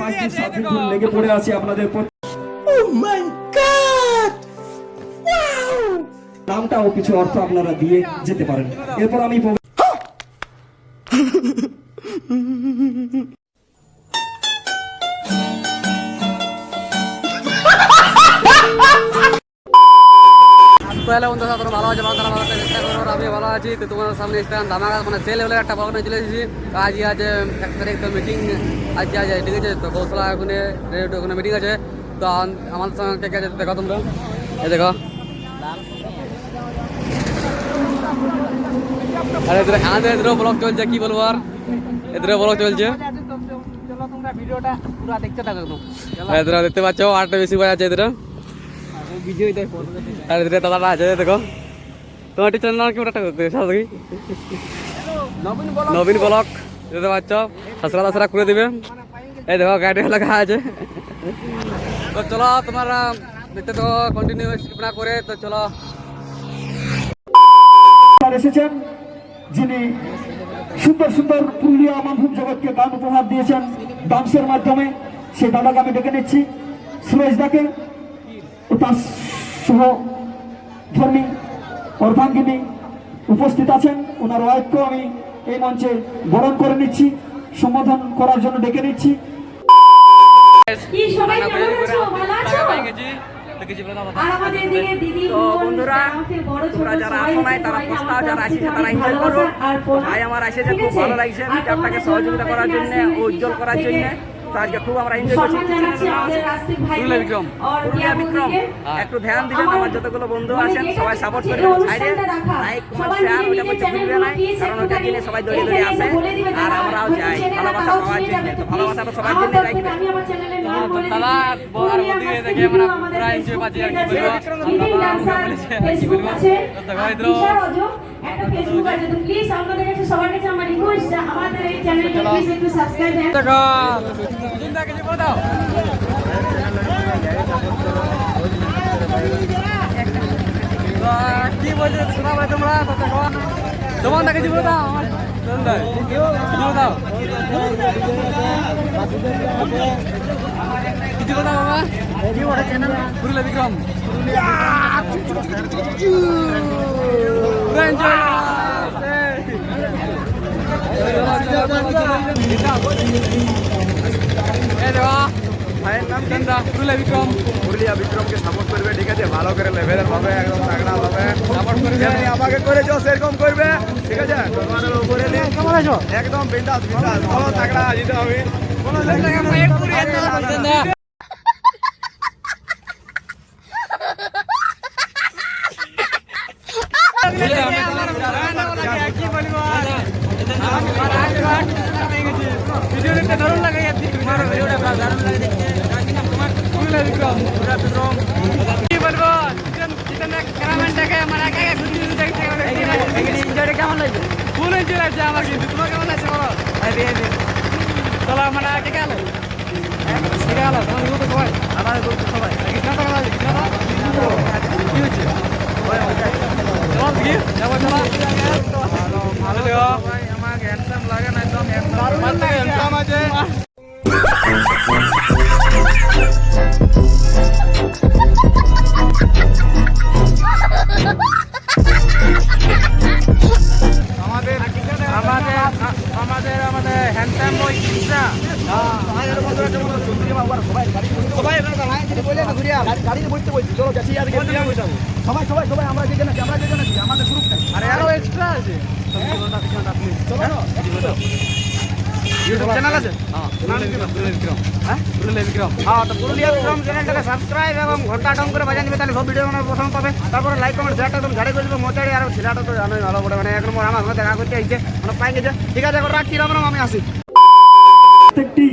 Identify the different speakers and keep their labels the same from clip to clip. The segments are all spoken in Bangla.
Speaker 1: 5 দিন 7 দিন ধরে লেগে পড়ে আছে আপনাদের নামটা ও কিছু অর্থ আপনারা দিয়ে যেতে পারেন। এরপর আমি
Speaker 2: ভালো আছে আমি ভালো আছি। তো তোমার সামনে ধামাকা মানে সেল হলে একটা প্রোগ্রামে চলে এসেছি। আজই আছে 1 তারিখ তো মিটিং আজকে আছে, ঠিক আছে। তো কৌশলা ওখানে ওখানে মিটিং আছে। তো আমার সঙ্গে কে আছে দেখো তোমরা, এই দেখো। আরে আমাদের এদের ব্লগ চলছে, কি বলবো আর, এদের ব্লগ চলছে। ভিডিওটা পুরো দেখতে থাকো একদম। এদের দেখতে পাচ্ছ 8টা বেশি বাজে আছে এদের। আর এদের দাদাটা আছে দেখো। তোমার টিচার নাম কি ওটা সাথে নবীন ব্লগ দেখতে পাচ্ছ, সাসরা করে দিবে। এই দেখো গাড়ি লাগা আছে। তো চলো তোমরা দেখতে তো কন্টিনিউ স্কিপ না করে, তো চলো।
Speaker 1: এসেছেন যিনি সুন্দর সুন্দর পুরুলিয়া মানভূম জগৎকে গান উপহার দিয়েছেন ডান্সের মাধ্যমে, সেই দাদাকে আমি ডেকে নিচ্ছি, সুরেশ দাকে। ও তার সহ ধর্মী অর্ধাঙ্গিনী উপস্থিত আছেন, ওনার ওয়াইফকেও আমি এই মঞ্চে বরণ করে নিচ্ছি, সম্বোধন করার জন্য ডেকে নিচ্ছি।
Speaker 3: বন্ধুরা তোমরা যারা আসো নাই তারা প্রস্তাব, যারা আসিছে তারা এনজয় করো। ভাই আমার আসেছে খুব ভালো লাগছে আপনাকে সহযোগিতা করার জন্য, উজ্জ্বল করার জন্য। আজকে খুব আমরা এনজয় করছি। পুরুলিয়া বিক্রম একটু ধ্যান দিবেন, আমার যতগুলো বন্ধু আছেন সবাই সাপোর্ট করবেন। সাইডে লাইক কমেন্ট শেয়ার ওইটা করতে ভুলবে না, কারণ ওইটা দিলে সবাই দৌড়ে দৌড়ে আসে আর আমরাও যাই ভালোবাসা পাওয়ার জন্য। তো ভালোবাসাটা সবার জন্য রাখবেন।
Speaker 2: দাদা আর ওদিকে দেখে আমরা পুরো এনজয় পাচ্ছি আর কি বলবো।
Speaker 4: একটা ফেসবুক আছে, তো প্লিজ আপনাদের কাছে সবার কাছে আমার রিকোয়েস্ট আমাদের এই চ্যানেলটা প্লিজ একটু সাবস্ক্রাইব
Speaker 2: দেখো চিন্তা কিছু বলে দাও। কি বলছে শোনা ভাই তোমরা? তো দেখো তোমার না কিছু বলে দাও, আমার কিছু বলে দাও, কিছু বলে দাও বাবা। কি বলে চ্যানেল পুরুলিয়া বিক্রম ভাইয়ের নাম চন্দা। পুরুলিয়া বিক্রমকে সাপোর্ট করবে, ঠিক আছে, ভালো করে লেভেলের ভাবে একদম তাগড়া ভাবে সাপোর্ট করবে। যেমনি আমাকে করেছো সেরকম করবে, ঠিক আছে। তোমাদের উপরে কেমন আছো? একদম বিন্দাস বিন্দাস ভালো তাগড়া জিতে হবে। কোনো ভিডিও দেখতে দারুণ লাগে, ভিডিওটা দারুণ লাগে দেখতে। কি বলবো, ক্যামেরাম্যানটাকে আমার একা একা ঘুরতে দেখতে কেমন লাগছে? ফুল এনজয় লাগছে আমার, কিন্তু তোমার কেমন লাগছে বলো? চলো মানে কে গেল সবাই আমার সবাই কি হচ্ছে ভালো আমাকে হ্যান্ডসাম লাগে না, একদম হ্যান্ডসাম আছে। আমাদের আমাদের আমাদের আমাদের হ্যান্ডসাম ওই জিনিসটা সবাই সবাই সবাই আমরা যেখানে আমাদের গ্রুপটা আরে আরো এক্সট্রা আছে। ইউটিউব চ্যানেল আছে, পুরুলিয়া বিক্রম চ্যানেলটাকে সাবস্ক্রাইব এবং ঘন্টা টং করে বাজান দিবে, তাহলে সব ভিডিও মানে প্রথম পাবে। তারপরে লাইক কমেন্ট শেয়ারটা একদম ঝাড়ে করে দেবে মোচাড়ি। আর ছেলেটা তো জানোই ভালো করে, মানে এক নম্বর আমার সঙ্গে দেখা করতে আইছে, মানে পাই গেছে। ঠিক আছে এখন রাখছি, রাম রাম, আমি আসি।
Speaker 1: প্রত্যেকটি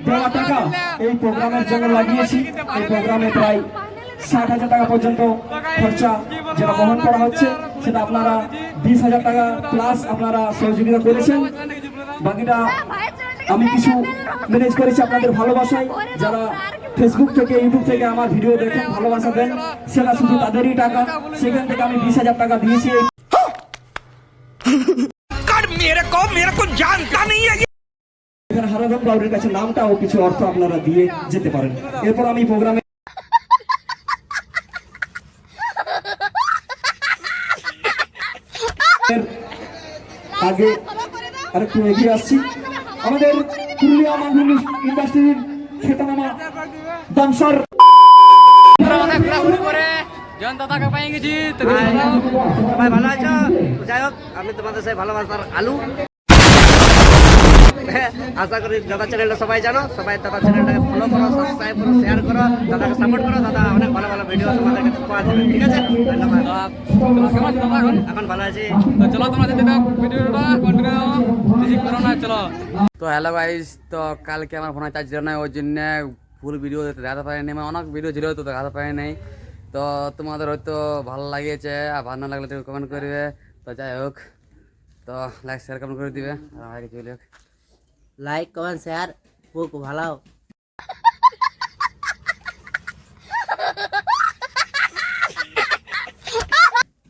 Speaker 1: দেওয়া টাকা এই প্রোগ্রামের জন্য লাগিয়েছি। এই প্রোগ্রামে প্রায় 60,000 টাকা পর্যন্ত খরচা যেটা বহন করা হচ্ছে, সেটা আপনারা 20,000 টাকা প্লাস আপনারা সহযোগিতা করেছেন। বাকিটা আমি কিছু ম্যানেজ করেছি আপনাদের ভালোবাসায়। যারা ফেসবুক থেকে ইউটিউব থেকে আমার ভিডিও দেখেন, ভালোবাসা দেন, সেটা শুধু তাদেরই টাকা। সেখান থেকে আমি 20,000 টাকা দিয়েছি। এখানে হারান সাধন বাউরির কাছে নামটা ও কিছু অর্থ আপনারা দিয়ে যেতে পারেন। এরপর আমি প্রোগ্রামে আগে আরেকটু এগিয়ে আসছি। আমাদের পুরুলিয়া মানভূম ইন্ডাস্ট্রির খ্যাতনামা ডান্সার
Speaker 2: ঘোরাঘুরি করে জয়ন্তদাকে পেয়ে গেছি। তো
Speaker 3: সবাই ভালো আছো? যাই হোক, আমি তোমাদের সাথে ভালোবাসার আলু। আশা করি দাদা চ্যানেলটা সবাই জানো, সবাই দাদা চ্যানেলটাকে ফলো করো, সাবস্ক্রাইব করো, শেয়ার করো, দাদাকে সাপোর্ট করো। দাদা অনেক ভালো ভালো ভিডিও তোমাদের কাছে পাওয়া যাবে, ঠিক আছে? ধন্যবাদ।
Speaker 2: কেমন আছো দাদা এখন?
Speaker 3: এখন ভালো আছি।
Speaker 2: তো চলো তোমরা যেতে থাকো, ভিডিওটা কন্টিনিউ বেশি করো না, চলো। তো হ্যালো গাইস, তো কালকে আমার ফোনে চার্জ ছিল না, ওই জন্য ফুল ভিডিও দেখাতে পারিনি। মানে অনেক ভিডিও ছিল তো দেখাতে পারি নাই। তো তোমাদের হয়তো ভালো লাগিয়েছে, আর ভালো না লাগলে তুমি কমেন্ট করবে। তো যাই হোক, তো লাইক শেয়ার কমেন্ট করে দিবে। আর আগে চলে হোক,
Speaker 3: লাইক কমেন্ট শেয়ার খুব ভালো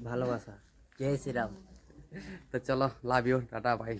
Speaker 3: ভালোবাসা। জয় শ্রীরাম।
Speaker 2: তো চলো, লাভ ইউ, টাটা, বাই।